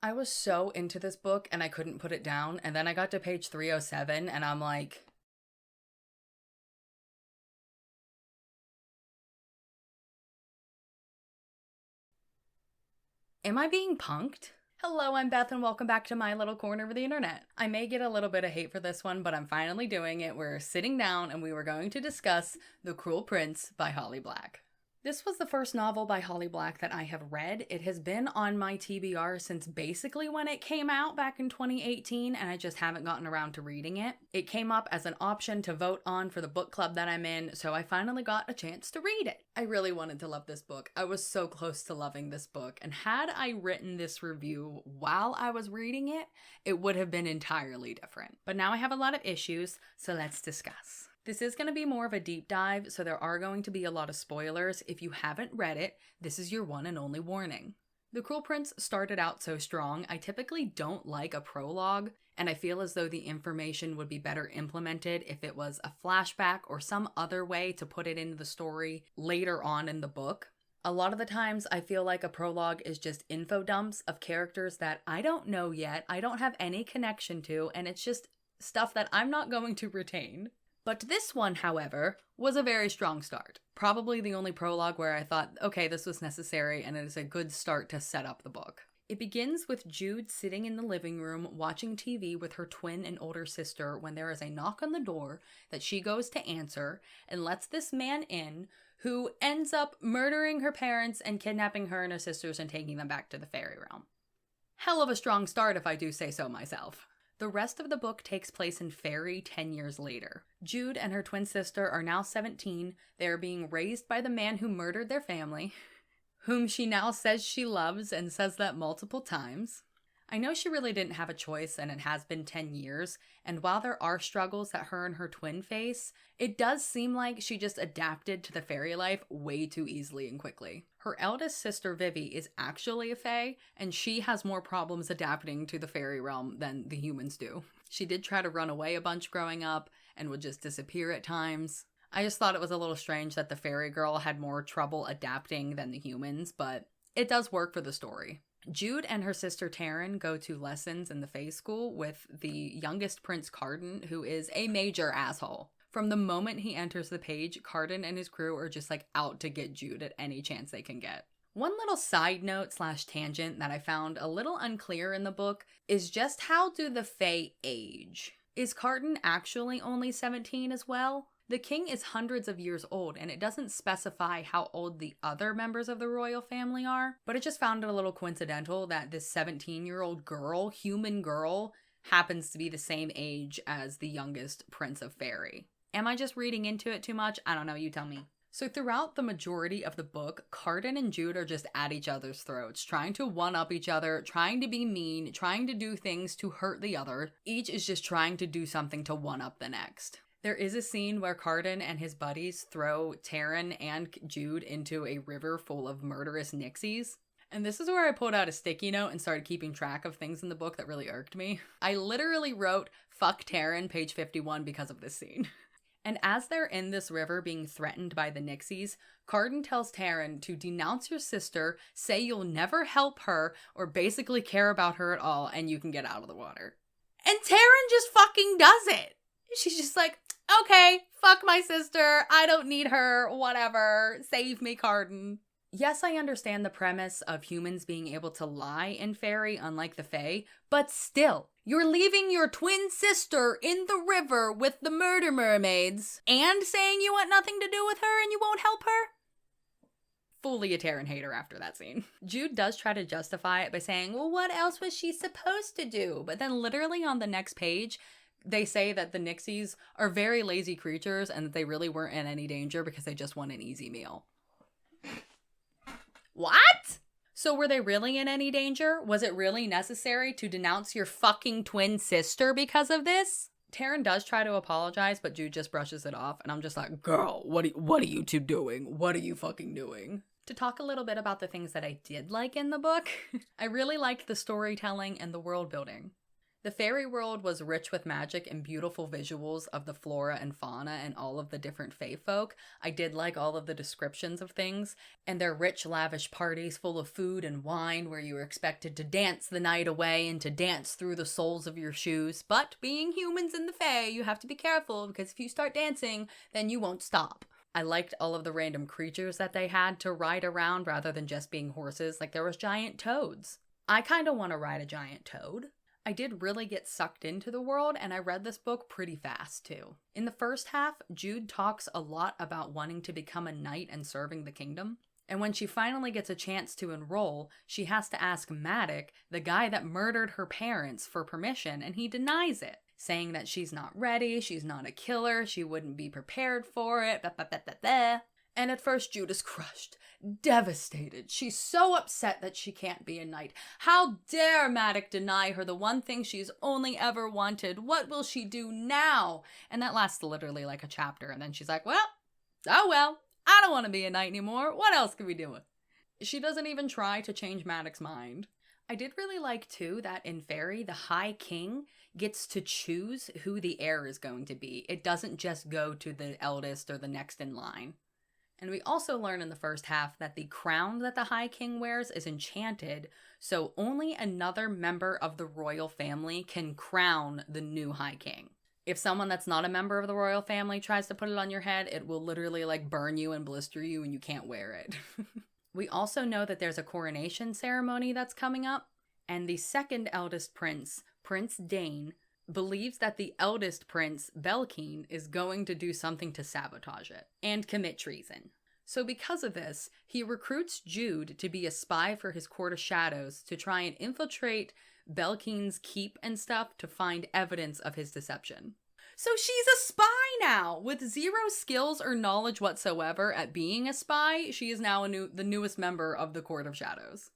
I was so into this book and I couldn't put it down, and then I got to page 307 and I'm like, am I being punked? Hello, I'm Beth and welcome back to my little corner of the internet. I may get a little bit of hate for this one, but I'm finally doing it. We're sitting down and we were going to discuss The Cruel Prince by Holly Black. This was the first novel by Holly Black that I have read. It has been on my TBR since basically when it came out back in 2018, and I just haven't gotten around to reading it. It came up as an option to vote on for the book club that I'm in, so I finally got a chance to read it. I really wanted to love this book. I was so close to loving this book, and had I written this review while I was reading it, it would have been entirely different. But now I have a lot of issues, so let's discuss. This is going to be more of a deep dive, so there are going to be a lot of spoilers. If you haven't read it, this is your one and only warning. The Cruel Prince started out so strong. I typically don't like a prologue, and I feel as though the information would be better implemented if it was a flashback or some other way to put it into the story later on in the book. A lot of the times I feel like a prologue is just info dumps of characters that I don't know yet, I don't have any connection to, and it's just stuff that I'm not going to retain. But this one, however, was a very strong start. Probably the only prologue where I thought, okay, this was necessary and it is a good start to set up the book. It begins with Jude sitting in the living room watching TV with her twin and older sister when there is a knock on the door that she goes to answer and lets this man in who ends up murdering her parents and kidnapping her and her sisters and taking them back to the fairy realm. Hell of a strong start if I do say so myself. The rest of the book takes place in Fairy 10 years later. Jude and her twin sister are now 17. They are being raised by the man who murdered their family, whom she now says she loves and says that multiple times. I know she really didn't have a choice and it has been 10 years, and while there are struggles that her and her twin face, it does seem like she just adapted to the fairy life way too easily and quickly. Her eldest sister Vivi is actually a fae, and she has more problems adapting to the fairy realm than the humans do. She did try to run away a bunch growing up and would just disappear at times. I just thought it was a little strange that the fairy girl had more trouble adapting than the humans, but it does work for the story. Jude and her sister Taryn go to lessons in the Fae School with the youngest Prince Carden, who is a major asshole. From the moment he enters the page, Carden and his crew are just like out to get Jude at any chance they can get. One little side note / tangent that I found a little unclear in the book is just how do the Fae age? Is Carden actually only 17 as well? The king is hundreds of years old, and it doesn't specify how old the other members of the royal family are, but I just found it a little coincidental that this 17-year-old girl, human girl, happens to be the same age as the youngest Prince of Fairy. Am I just reading into it too much? I don't know, you tell me. So throughout the majority of the book, Carden and Jude are just at each other's throats, trying to one-up each other, trying to be mean, trying to do things to hurt the other. Each is just trying to do something to one-up the next. There is a scene where Carden and his buddies throw Taryn and Jude into a river full of murderous nixies. And this is where I pulled out a sticky note and started keeping track of things in the book that really irked me. I literally wrote, "Fuck Taryn," page 51 because of this scene. And as they're in this river being threatened by the nixies, Carden tells Taryn to denounce your sister, say you'll never help her, or basically care about her at all, and you can get out of the water. And Taryn just fucking does it! She's just like, okay, fuck my sister, I don't need her, whatever, save me, Carden. Yes, I understand the premise of humans being able to lie in fairy, unlike the fae, but still, you're leaving your twin sister in the river with the murder mermaids and saying you want nothing to do with her and you won't help her? Fully a Taryn hater after that scene. Jude does try to justify it by saying, well, what else was she supposed to do? But then literally on the next page, they say that the nixies are very lazy creatures and that they really weren't in any danger because they just want an easy meal. What? So were they really in any danger? Was it really necessary to denounce your fucking twin sister because of this? Taryn does try to apologize, but Jude just brushes it off, and I'm just like, girl, what are you two doing? What are you fucking doing? To talk a little bit about the things that I did like in the book, I really liked the storytelling and the world building. The fairy world was rich with magic and beautiful visuals of the flora and fauna and all of the different fae folk. I did like all of the descriptions of things, and their rich, lavish parties full of food and wine where you were expected to dance the night away and to dance through the soles of your shoes. But being humans in the fae, you have to be careful, because if you start dancing, then you won't stop. I liked all of the random creatures that they had to ride around rather than just being horses. Like, there was giant toads. I kind of want to ride a giant toad. I did really get sucked into the world, and I read this book pretty fast, too. In the first half, Jude talks a lot about wanting to become a knight and serving the kingdom. And when she finally gets a chance to enroll, she has to ask Maddox, the guy that murdered her parents, for permission, and he denies it, saying that she's not ready, she's not a killer, she wouldn't be prepared for it, blah, blah, blah, blah, blah. And at first, Jude is crushed, devastated. She's so upset that she can't be a knight. How dare Maddox deny her the one thing she's only ever wanted? What will she do now? And that lasts literally like a chapter. And then she's like, well, I don't want to be a knight anymore. What else can we do? She doesn't even try to change Maddox's mind. I did really like, too, that in Fairy, the High King gets to choose who the heir is going to be. It doesn't just go to the eldest or the next in line. And we also learn in the first half that the crown that the High King wears is enchanted, so only another member of the royal family can crown the new High King. If someone that's not a member of the royal family tries to put it on your head, it will literally like burn you and blister you and you can't wear it. We also know that there's a coronation ceremony that's coming up, and the second eldest prince, Prince Dane, believes that the eldest prince, Belkeen, is going to do something to sabotage it and commit treason. So because of this, he recruits Jude to be a spy for his court of shadows to try and infiltrate Belkeen's keep and stuff to find evidence of his deception. So she's a spy now! With zero skills or knowledge whatsoever at being a spy, she is now the newest member of the Court of Shadows.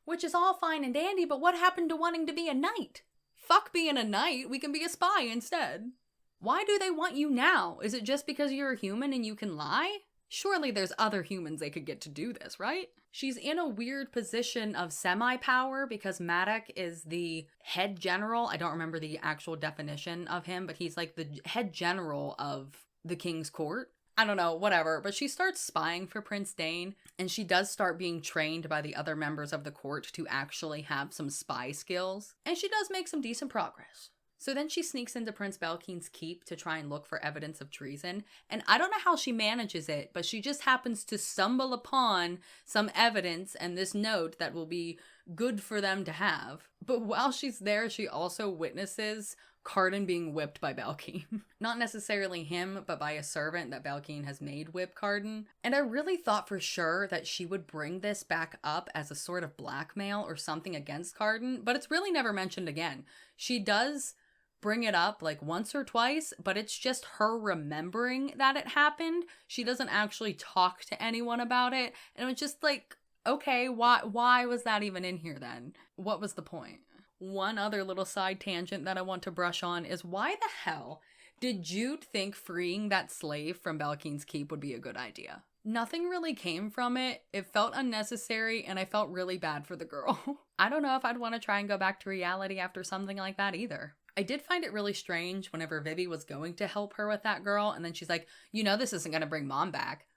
Which is all fine and dandy, but what happened to wanting to be a knight? Fuck being a knight, we can be a spy instead. Why do they want you now? Is it just because you're a human and you can lie? Surely there's other humans they could get to do this, right? She's in a weird position of semi-power because Maddox is the head general. I don't remember the actual definition of him, but he's like the head general of the king's court. I don't know, whatever. But she starts spying for Prince Dane, and she does start being trained by the other members of the court to actually have some spy skills. And she does make some decent progress. So then she sneaks into Prince Belkeen's keep to try and look for evidence of treason. And I don't know how she manages it, but she just happens to stumble upon some evidence and this note that will be good for them to have. But while she's there, she also witnesses Carden being whipped by Belkeen. Not necessarily him, but by a servant that Belkeen has made whip Carden. And I really thought for sure that she would bring this back up as a sort of blackmail or something against Carden, but it's really never mentioned again. She does bring it up like once or twice, but it's just her remembering that it happened. She doesn't actually talk to anyone about it. And it was just like, okay, why was that even in here then? What was the point? One other little side tangent that I want to brush on is why the hell did Jude think freeing that slave from Belkeen's keep would be a good idea? Nothing really came from it. It felt unnecessary, and I felt really bad for the girl. I don't know if I'd want to try and go back to reality after something like that either. I did find it really strange whenever Vivi was going to help her with that girl, and then she's like, you know this isn't going to bring Mom back.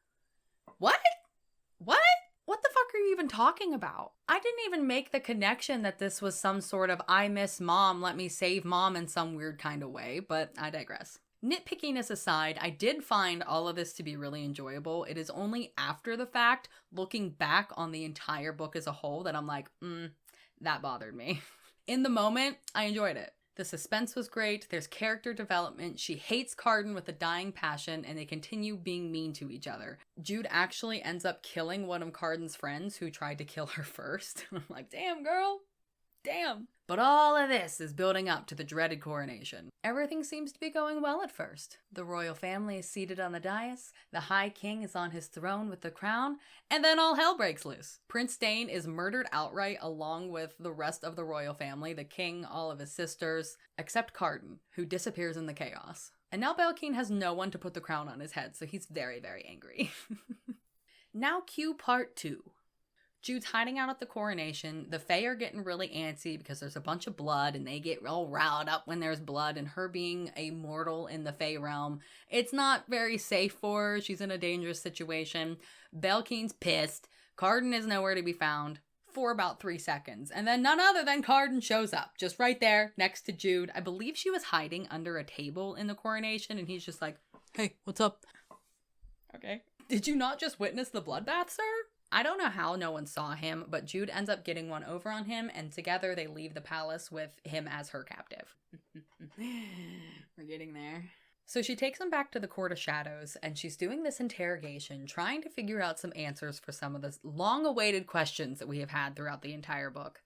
What? What? What the fuck are you even talking about? I didn't even make the connection that this was some sort of I miss Mom, let me save Mom in some weird kind of way, but I digress. Nitpickiness aside, I did find all of this to be really enjoyable. It is only after the fact, looking back on the entire book as a whole, that I'm like, that bothered me. In the moment, I enjoyed it. The suspense was great, there's character development, she hates Carden with a dying passion, and they continue being mean to each other. Jude actually ends up killing one of Carden's friends who tried to kill her first. I'm like, damn girl, damn. But all of this is building up to the dreaded coronation. Everything seems to be going well at first. The royal family is seated on the dais, the High King is on his throne with the crown, and then all hell breaks loose. Prince Dane is murdered outright along with the rest of the royal family, the king, all of his sisters, except Carden, who disappears in the chaos. And now Belkeen has no one to put the crown on his head, so he's very, very angry. Now cue part 2. Jude's hiding out at the coronation. The Fae are getting really antsy because there's a bunch of blood and they get all riled up when there's blood, and her being a mortal in the Fae realm, it's not very safe for her. She's in a dangerous situation. Belkeen's pissed. Carden is nowhere to be found for about 3 seconds. And then none other than Carden shows up, just right there next to Jude. I believe she was hiding under a table in the coronation, and he's just like, "Hey, what's up?" Okay. Did you not just witness the bloodbath, sir? I don't know how no one saw him, but Jude ends up getting one over on him, and together they leave the palace with him as her captive. We're getting there. So she takes him back to the Court of Shadows, and she's doing this interrogation, trying to figure out some answers for some of the long-awaited questions that we have had throughout the entire book.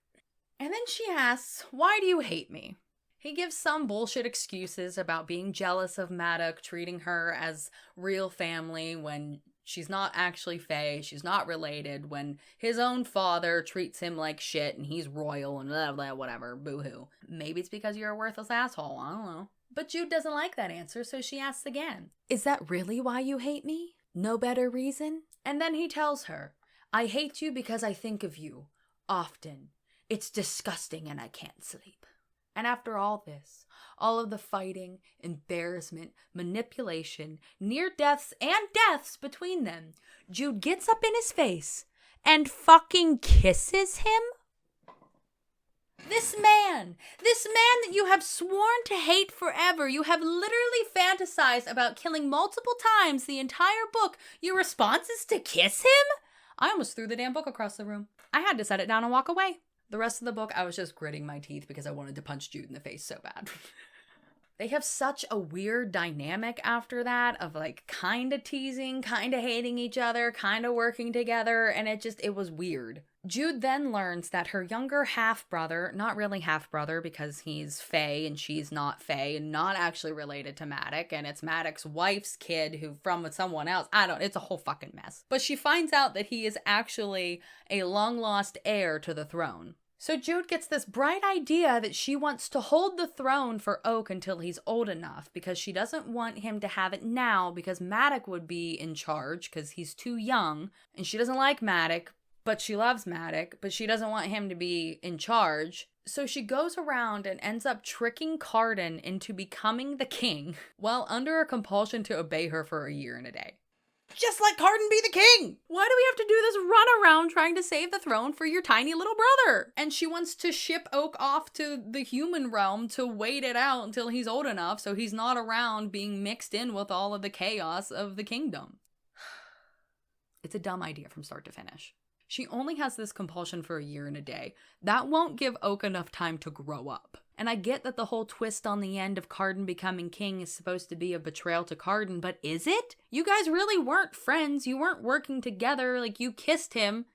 And then she asks, "Why do you hate me?" He gives some bullshit excuses about being jealous of Maddox, treating her as real family when she's not actually Fae, she's not related, when his own father treats him like shit and he's royal and blah, blah, whatever, boo-hoo. Maybe it's because you're a worthless asshole, I don't know. But Jude doesn't like that answer, so she asks again, "Is that really why you hate me? No better reason?" And then he tells her, "I hate you because I think of you. Often. It's disgusting and I can't sleep." And after all this, all of the fighting, embarrassment, manipulation, near deaths and deaths between them, Jude gets up in his face and fucking kisses him? This man that you have sworn to hate forever, you have literally fantasized about killing multiple times the entire book, your response is to kiss him? I almost threw the damn book across the room. I had to set it down and walk away. The rest of the book, I was just gritting my teeth because I wanted to punch Jude in the face so bad. They have such a weird dynamic after that of like kind of teasing, kind of hating each other, kind of working together, and it was weird. Jude then learns that her younger half-brother, not really half-brother because he's Fae and she's not Fae and not actually related to Maddox, and it's Maddox's wife's kid who from someone else. It's a whole fucking mess. But she finds out that he is actually a long-lost heir to the throne. So Jude gets this bright idea that she wants to hold the throne for Oak until he's old enough because she doesn't want him to have it now because Maddox would be in charge because he's too young, and she doesn't like Maddox, but she loves Maddox, but she doesn't want him to be in charge. So she goes around and ends up tricking Carden into becoming the king while under a compulsion to obey her for a year and a day. Just let Carden be the king! Why do we have to do this runaround trying to save the throne for your tiny little brother? And she wants to ship Oak off to the human realm to wait it out until he's old enough so he's not around being mixed in with all of the chaos of the kingdom. It's a dumb idea from start to finish. She only has this compulsion for a year and a day. That won't give Oak enough time to grow up. And I get that the whole twist on the end of Carden becoming king is supposed to be a betrayal to Carden, but is it? You guys really weren't friends. You weren't working together. Like, you kissed him.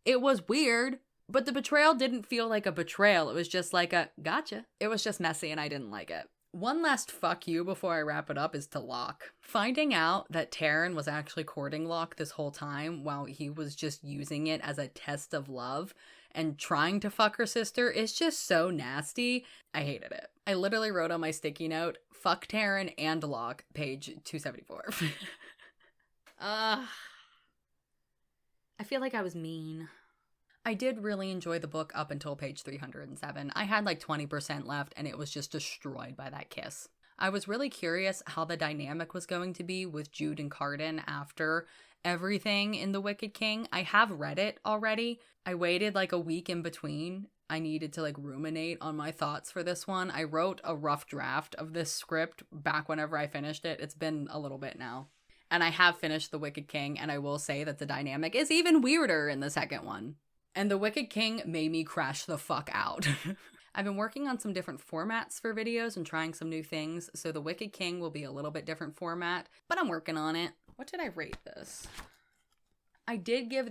It was weird. But the betrayal didn't feel like a betrayal. It was just like a gotcha. It was just messy and I didn't like it. One last fuck you before I wrap it up is to Locke. Finding out that Taryn was actually courting Locke this whole time while he was just using it as a test of love and trying to fuck her sister is just so nasty. I hated it. I literally wrote on my sticky note, fuck Taryn and Locke, page 274. I feel like I was mean. I did really enjoy the book up until page 307. I had like 20% left and it was just destroyed by that kiss. I was really curious how the dynamic was going to be with Jude and Carden after everything in The Wicked King. I have read it already. I waited like a week in between. I needed to like ruminate on my thoughts for this one. I wrote a rough draft of this script back whenever I finished it. It's been a little bit now. And I have finished The Wicked King, and I will say that the dynamic is even weirder in the second one. And The Wicked King made me crash the fuck out. I've been working on some different formats for videos and trying some new things, so The Wicked King will be a little bit different format, but I'm working on it. What did I rate this? I did give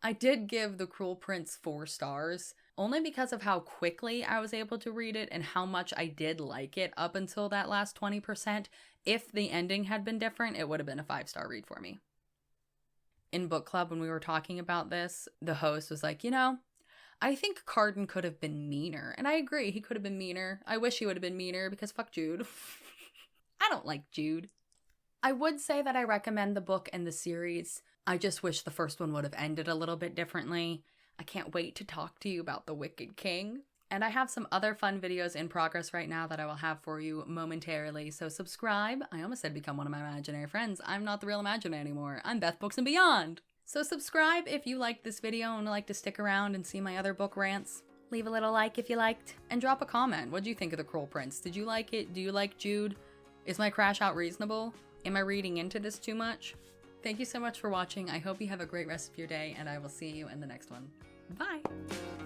I did give The Cruel Prince 4 stars, only because of how quickly I was able to read it and how much I did like it up until that last 20%. If the ending had been different, it would have been a 5-star read for me. In book club, when we were talking about this, the host was like, I think Carden could have been meaner. And I agree, he could have been meaner. I wish he would have been meaner because fuck Jude. I don't like Jude. I would say that I recommend the book and the series. I just wish the first one would have ended a little bit differently. I can't wait to talk to you about the Wicked King. And I have some other fun videos in progress right now that I will have for you momentarily, so subscribe. I almost said become one of my imaginary friends. I'm not the real imaginary anymore. I'm Beth Books and Beyond. So subscribe if you liked this video and would like to stick around and see my other book rants. Leave a little like if you liked, and drop a comment. What do you think of The Cruel Prince? Did you like it? Do you like Jude? Is my crash out reasonable? Am I reading into this too much? Thank you so much for watching. I hope you have a great rest of your day, and I will see you in the next one. Bye!